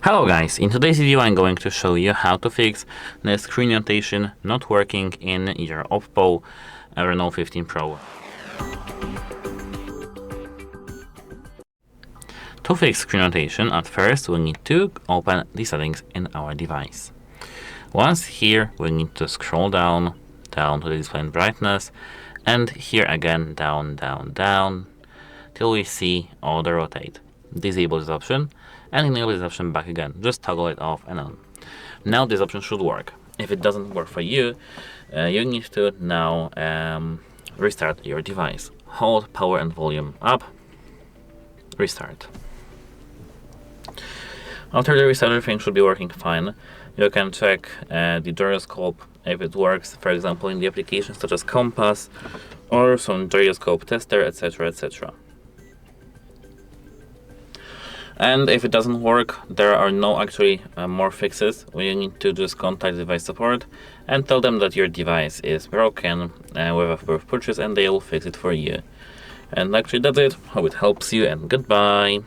Hello guys, in today's video I'm going to show you how to fix the screen rotation not working in your OPPO Reno15 Pro. To fix screen rotation, at first we need to open the settings in our device. Once here, we need to scroll down to the display and brightness, and here again down till we see auto rotate. Disable this option and enable this option back again. Just toggle it off and on. Now this option should work. If it doesn't work for you, you need to now restart your device. Hold power and volume up, restart. After the restart, everything should be working fine. You can check the gyroscope if it works, for example in the applications such as Compass or some gyroscope tester, etc, etc. And if it doesn't work, there are no actually more fixes. You need to just contact device support and tell them that your device is broken with a proof of purchase, and they will fix it for you. And actually that's it. Hope it helps you, and goodbye.